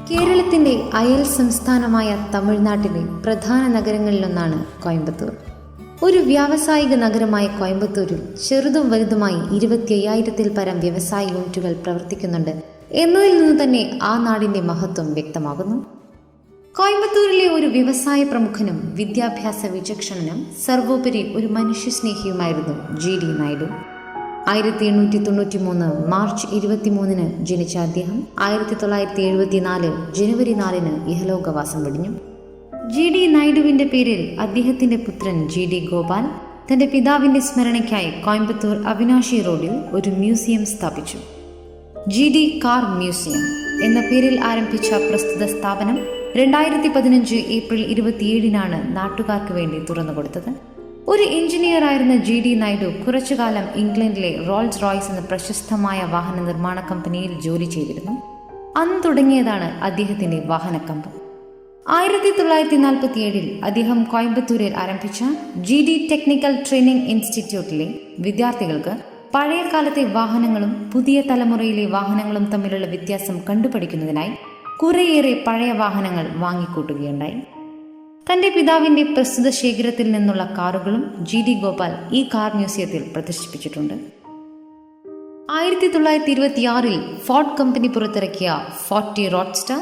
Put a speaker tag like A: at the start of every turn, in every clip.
A: കേരളത്തിന്റെ അയൽ സംസ്ഥാനമായ തമിഴ്നാട്ടിലെ പ്രധാന നഗരങ്ങളിലൊന്നാണ് കോയമ്പത്തൂർ. ഒരു വ്യാവസായിക നഗരമായ കോയമ്പത്തൂരിൽ ചെറുതും വലുതുമായി 25,000-ൽ പരം വ്യവസായ യൂണിറ്റുകൾ പ്രവർത്തിക്കുന്നുണ്ട് എന്നതിൽ നിന്ന് തന്നെ ആ നാടിന്റെ മഹത്വം വ്യക്തമാകുന്നു. കോയമ്പത്തൂരിലെ ഒരു വ്യവസായ പ്രമുഖനും വിദ്യാഭ്യാസ വിചക്ഷണനും സർവോപരി ഒരു മനുഷ്യസ്നേഹിയുമായിരുന്നു GD നായിഡു. 1893 മാർച്ച് 23 ജനിച്ച അദ്ദേഹം 1974 ജനുവരി 4 ഇഹലോകവാസം വെടിഞ്ഞു. GD നായിഡുവിന്റെ പേരിൽ അദ്ദേഹത്തിന്റെ പുത്രൻ GD ഗോപാൽ തന്റെ പിതാവിന്റെ സ്മരണയ്ക്കായി കോയമ്പത്തൂർ അവിനാശി റോഡിൽ ഒരു മ്യൂസിയം സ്ഥാപിച്ചു. GD കാർ മ്യൂസിയം എന്ന പേരിൽ ആരംഭിച്ച പ്രസ്തുത സ്ഥാപനം 2015 ഏപ്രിൽ 27 നാട്ടുകാർക്ക് വേണ്ടി തുറന്നുകൊടുത്തത്. ഒരു എഞ്ചിനീയർ ആയിരുന്ന GD നായിഡു കുറച്ചുകാലം ഇംഗ്ലണ്ടിലെ റോൾസ് റോയ്സ് എന്ന പ്രശസ്തമായ വാഹന നിർമ്മാണ കമ്പനിയിൽ ജോലി ചെയ്തിരുന്നു. അന്ന് തുടങ്ങിയതാണ് അദ്ദേഹത്തിന്റെ വാഹനക്കമ്പം. 1947 അദ്ദേഹം കോയമ്പത്തൂരിൽ ആരംഭിച്ച GD ടെക്നിക്കൽ ട്രെയിനിംഗ് ഇൻസ്റ്റിറ്റ്യൂട്ടിലെ വിദ്യാർത്ഥികൾക്ക് പഴയ കാലത്തെ വാഹനങ്ങളും പുതിയ തലമുറയിലെ വാഹനങ്ങളും തമ്മിലുള്ള വ്യത്യാസം കണ്ടുപഠിക്കുന്നതിനായി കുറേയേറെ പഴയ വാഹനങ്ങൾ വാങ്ങിക്കൂട്ടുകയുണ്ടായി. തന്റെ പിതാവിന്റെ പ്രസ്തുത ശേഖരത്തിൽ നിന്നുള്ള കാറുകളും GD ഗോപാൽ ഈ കാർ മ്യൂസിയത്തിൽ പ്രദർശിപ്പിച്ചിട്ടുണ്ട്. 1926 ഫോർഡ് കമ്പനി പുറത്തിറക്കിയ ഫോർട്ടി റോഡ്സ്റ്റർ,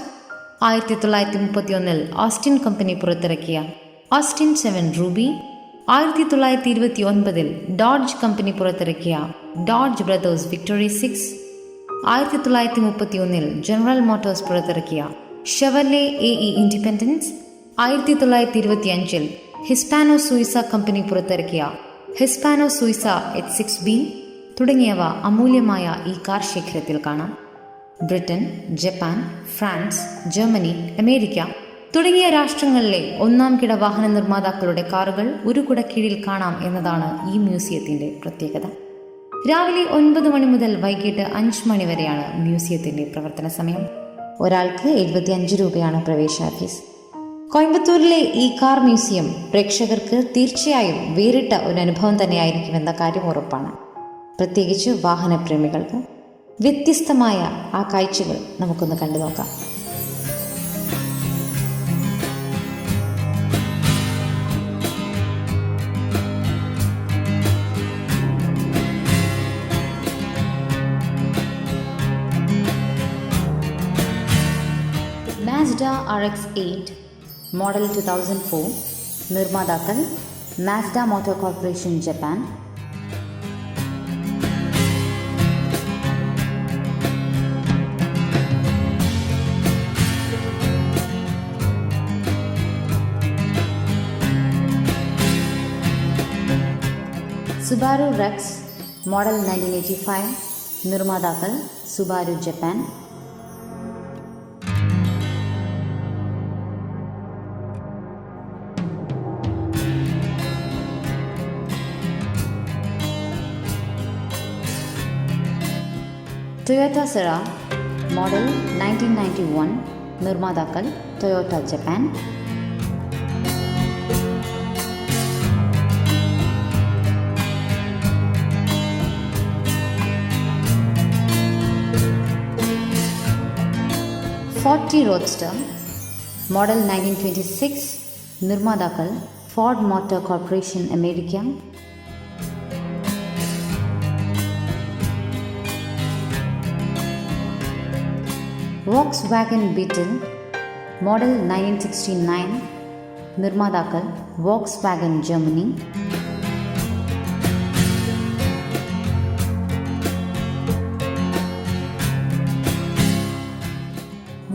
A: 1931 ഓസ്റ്റിൻ കമ്പനി പുറത്തിറക്കിയ ഓസ്റ്റിൻ 7 റൂബി, 1929 ഡോഡ്ജ് കമ്പനി പുറത്തിറക്കിയ dodge brothers victory 6, 1931 general Motors പുറത്തിറക്കിയ ഷെവർലെ AE ഇൻഡിപെൻഡൻസ്, 1925 ഹിസ്പാനോ സൂയിസ കമ്പനി പുറത്തിറക്കിയ ഹിസ്പാനോ സൂയിസ H6B തുടങ്ങിയവ അമൂല്യമായ ഈ കാർ ശേഖരത്തിൽ കാണാം. Britain, Japan, France, Germany, America തുടങ്ങിയ രാഷ്ട്രങ്ങളിലെ ഒന്നാം കിട വാഹന നിർമ്മാതാക്കളുടെ കാറുകൾ ഒരു കുടക്കീഴിൽ കാണാം എന്നതാണ് ഈ മ്യൂസിയത്തിന്റെ പ്രത്യേകത. രാവിലെ 9 മണി മുതൽ വൈകിട്ട് 5 മണി വരെയാണ് മ്യൂസിയത്തിന്റെ പ്രവർത്തന സമയം. ഒരാൾക്ക് 75 രൂപയാണ് പ്രവേശന ഫീസ്. കോയമ്പത്തൂരിലെ ഈ കാർ മ്യൂസിയം പ്രേക്ഷകർക്ക് തീർച്ചയായും വേറിട്ട ഒരു അനുഭവം തന്നെയായിരിക്കുമെന്ന കാര്യം ഉറപ്പാണ്. പ്രത്യേകിച്ച് വാഹനപ്രേമികൾക്ക്. വ്യത്യസ്തമായ ആ കാഴ്ചകൾ നമുക്കൊന്ന് കണ്ടു നോക്കാം. Mazda RX-8 model 2004. നിർമ്മാതാക്കൾ Mazda motor corporation Japan. Subaru Rex model 1985. നിർമ്മാതാക്കൾ Subaru Japan. Toyota Sera model 1991. നിർമ്മാതാക്കൾ Toyota Japan. Ford T roadster model 1926. നിർമ്മാതാക്കൾ Ford motor corporation America. Volkswagen Beetle model 1969. നിർമ്മാതാക്കൾ Volkswagen Germany.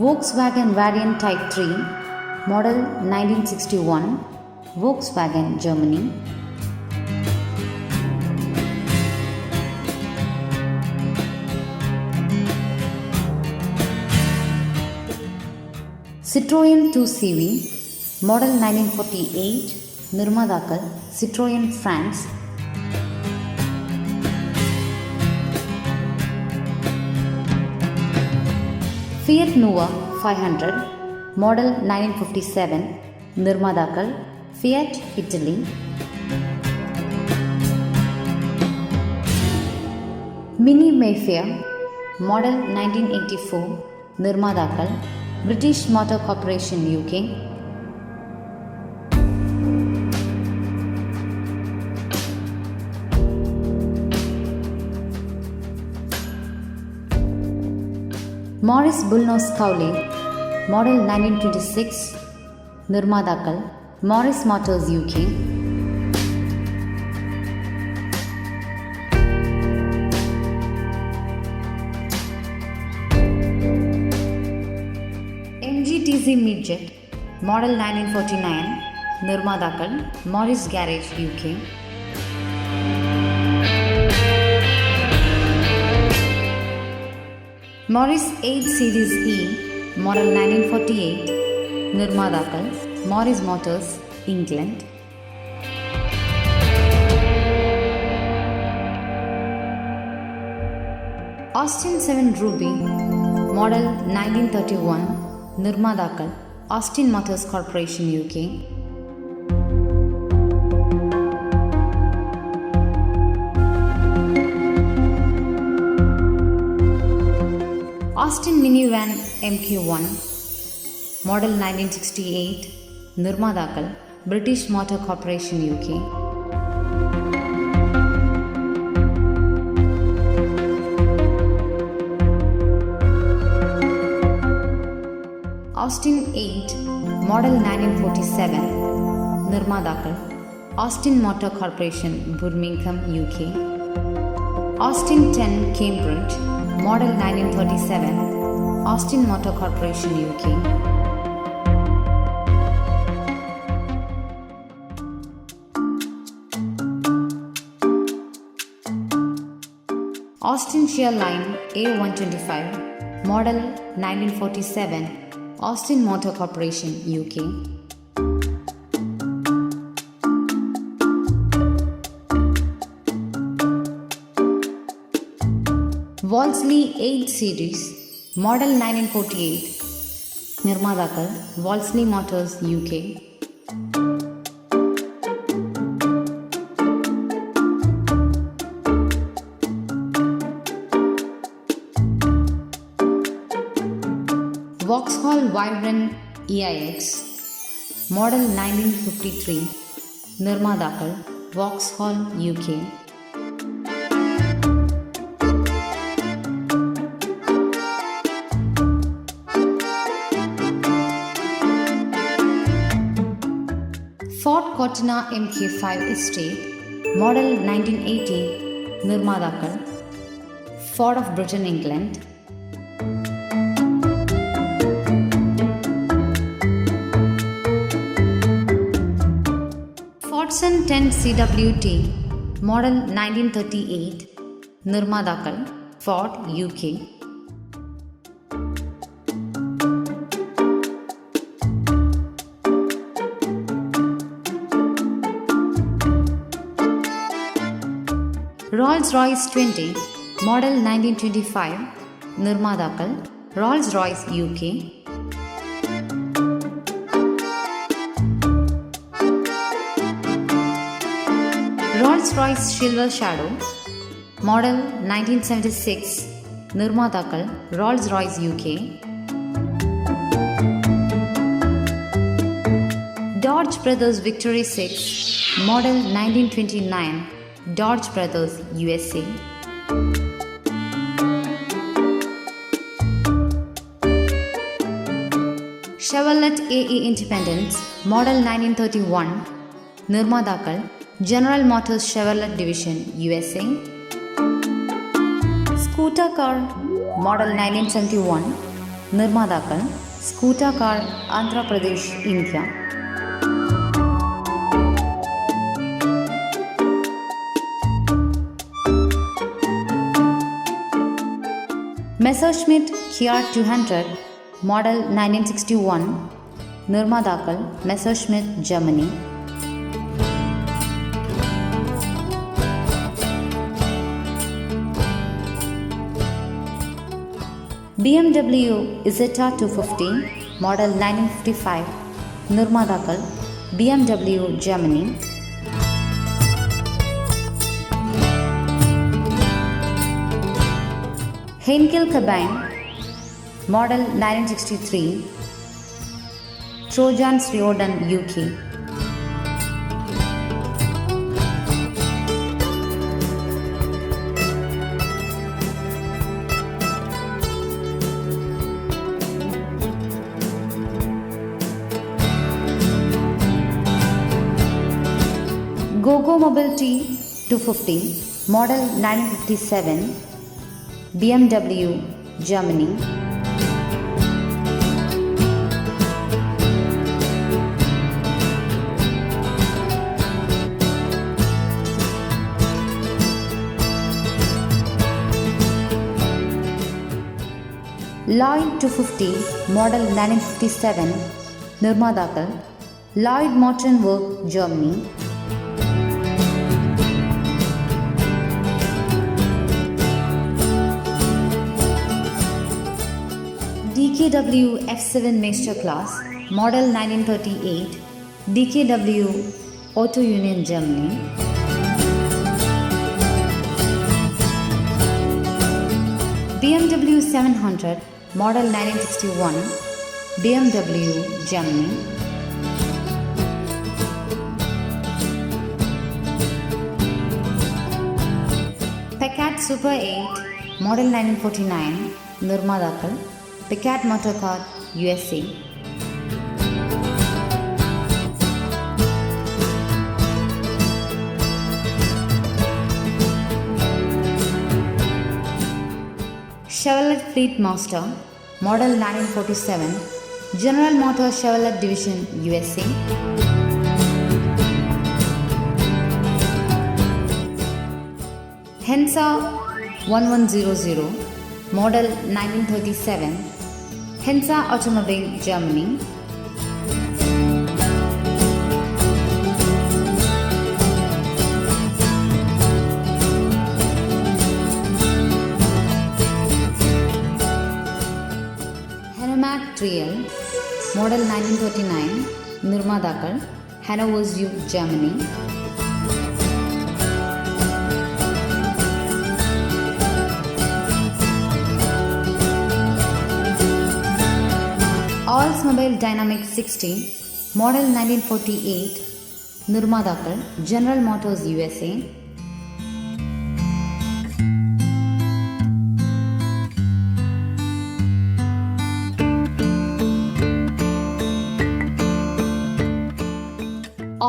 A: Volkswagen Variant type 3 model 1961. Volkswagen Germany. Citroen 2CV model 1948. നിർമ്മാതാക്കൾ Citroen France. Fiat Nuova 500 model 1957. നിർമ്മാതാക്കൾ Fiat Italy. Mini Mayfair model 1984. നിർമ്മാതാക്കൾ British Motor Corporation UK, Morris Bullnose Cowley, model 1926, നിർമ്മാതാക്കൾ Morris Motors UK, MGTC Midget, model 1949, നിർമ്മാതാക്കൾ Morris Garage UK, Morris 8 Series E, model 1948, നിർമ്മാതാക്കൾ Morris Motors, England, Austin 7 Ruby, model 1931, നിർമ്മാതാക്കൾ Austin Motors Corporation UK, Austin Minivan MQ1, model 1968, നിർമ്മാതാക്കൾ British Motor Corporation UK, Austin 8, model 1947, നിർമ്മാതാക്കൾ Austin Motor Corporation, Birmingham, UK, Austin 10 Cambridge, model 1937, Austin Motor Corporation UK, Austin Shearline A125, model 1947, Austin Motor Corporation UK, Wolseley 8 Series, model 1948, നിർമ്മാതാക്കൾ Wolseley Motors UK, Vauxhall Veyron EIX, model 1953, നിർമ്മാതാക്കൾ Vauxhall UK, Ford Cortina MK5 Estate, model 1980, നിർമ്മാതാക്കൾ Ford of Britain, England, Fordson 10 CWT, model 1938, നിർമ്മാതാക്കൾ Ford UK, Rolls-Royce 20, model 1925, നിർമ്മാതാക്കൾ Rolls-Royce UK, Rolls-Royce Silver Shadow, model 1976, നിർമ്മാതാക്കൾ Rolls-Royce UK, Dodge Brothers Victory 6, model 1929, Dodge Brothers USA, Chevrolet AE Independence, model 1931, നിർമ്മാതാക്കൾ General Motors Chevrolet Division USA, Scooter Car, model 1971, നിർമ്മാതാക്കൾ Scooter Car, Andhra Pradesh, India, Messerschmitt Kia 200, model 1961, നിർമ്മാതാക്കൾ Messerschmitt, Germany, BMW Isetta 250, model 1955, നിർമ്മാതാക്കൾ BMW, Germany, Heinkel Cabine, model 1963, Trojan Riordan UK. Gogo Mobility 250, model 1957, BMW, Germany. Lloyd 250, model 1957, Nirmadakal, Lloyd Motor Work, Germany. DKW F7 Master Class, model 1938, DKW Auto Union, Germany. BMW 700, model 1961, BMW, Germany. Packard Super 8, model 1949, Nirmadakal, Packard Motor Car, USA. Chevrolet Fleet Master, model 1947, General Motors Chevrolet Division, USA. Hensa 1100, model 1937, Hensa Automobile, Germany. Hanomac Trial, model 1939, Nirmadakal, Hanover Zoo, Germany. Oldsmobile Dynamic 60, model 1948, Nirmadakal, General Motors, USA.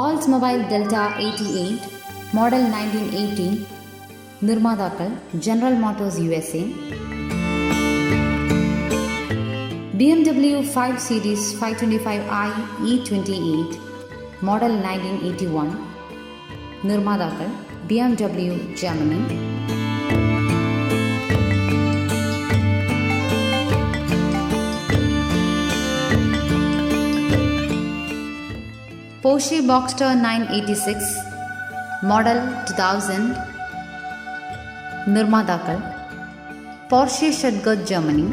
A: Oldsmobile Delta 88, model 1980, Nirmadakal, General Motors, USA. BMW 5 Series 525i E28, model 1981, Nirmadakal, BMW, Germany. Porsche Boxster 986, model 2000, Nirmadakal, Porsche Stuttgart, Germany.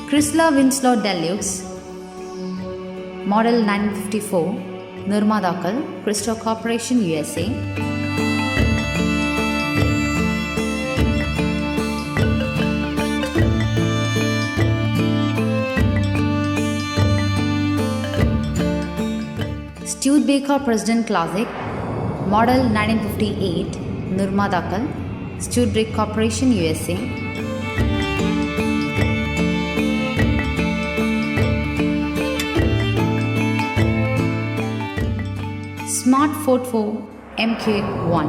A: Chrysler Winslow Deluxe, model 1954, Nirmadakal, Chrysler Corporation, USA. Studebaker President Classic, model 1958, Nirmadakal, Studebaker Corporation, USA. Smart 44 MK1,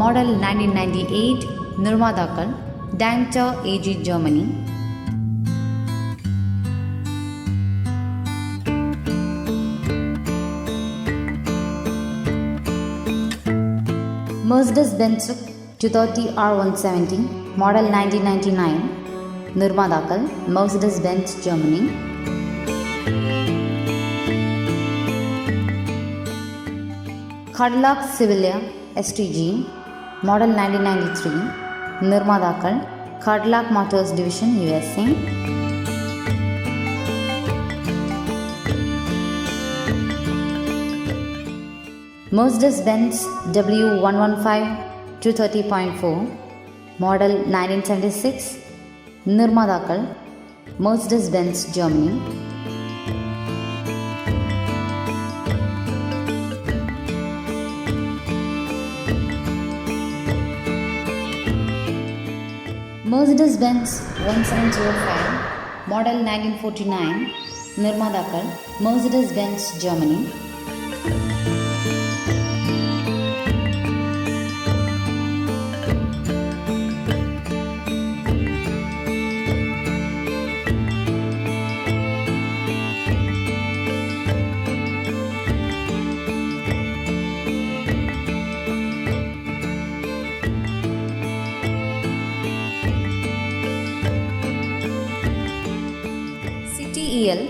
A: model 1998, Nirmadakal, Daimler AG, Germany. Mercedes-Benz 230 R170, model 1999, Nirmadakal, Mercedes-Benz, Germany. Cadillac Sevilla STG, model 1993, Nirmadakal, Cadillac Motors Division, USA. Mercedes-Benz W115 230.4, model 1976, നിർമ്മാതാക്കൾ Mercedes Benz Germany. Mercedes Benz 1705 model 1949. നിർമ്മാതാക്കൾ Mercedes Benz Germany. CTEL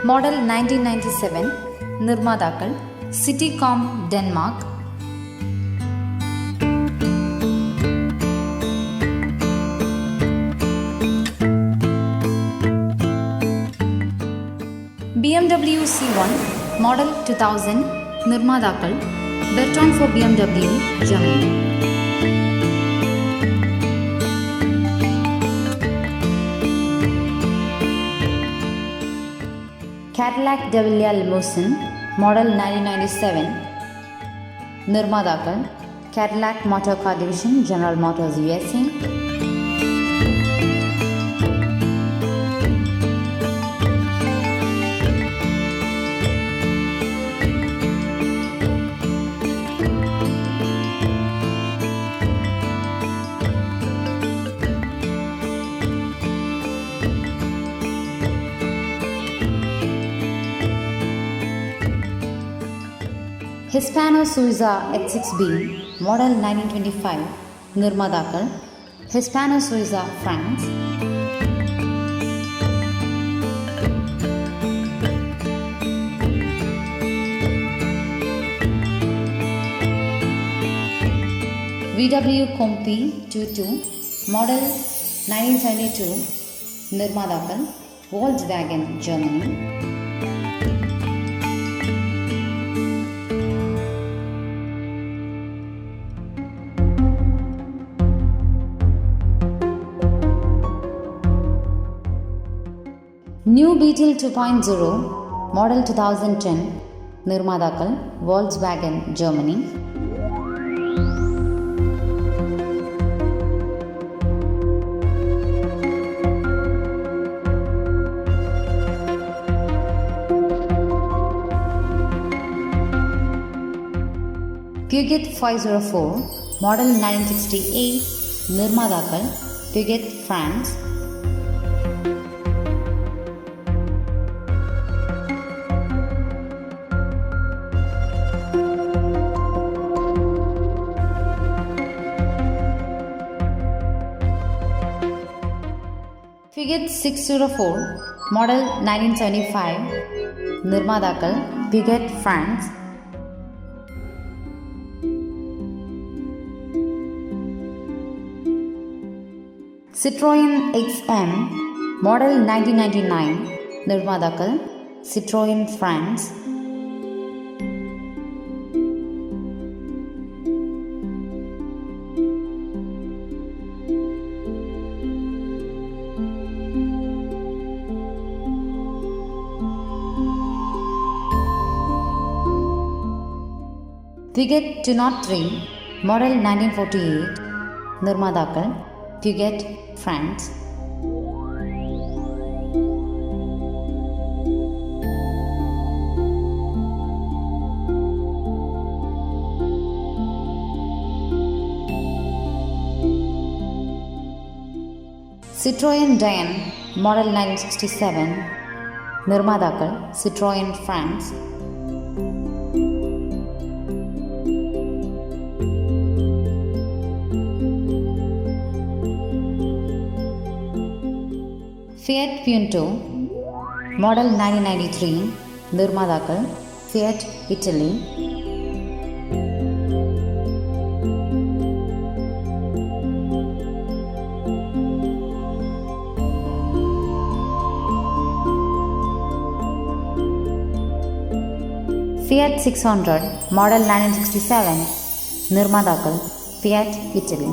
A: model 1997. നിർമ്മാതാക്കൾ CityCom Denmark. BMW C1 model 2000. നിർമ്മാതാക്കൾ Bertone for BMW Germany. Cadillac DeVille limousine model 1997. നിർമ്മാതാക്കൾ Cadillac motor car division, General Motors USA. Hispano Suiza H6B model 1925. നിർമ്മാതാക്കൾ Hispano Suiza France. VW Compi 22 model 1972. നിർമ്മാതാക്കൾ Volkswagen Germany. New Beetle 2.0 model 2010. നിർമ്മാതാക്കൾ Volkswagen Germany. പ്യൂഗറ്റ് 504 model 1968. നിർമ്മാതാക്കൾ Peugeot France. പ്യൂഗറ്റ് 604 model 1975. നിർമ്മാതാക്കൾ Peugeot France. Citroen XM model 1999. നിർമ്മാതാക്കൾ Citroen France. Peugeot 203 model 1948. നിർമ്മാതാക്കൾ Peugeot France. Citroen Dyane model 1967. നിർമ്മാതാക്കൾ Citroen France. Fiat Punto model 1993. നിർമ്മാതാക്കൾ Fiat Italy. Fiat 600 model 1967. നിർമ്മാതാക്കൾ Fiat Italy.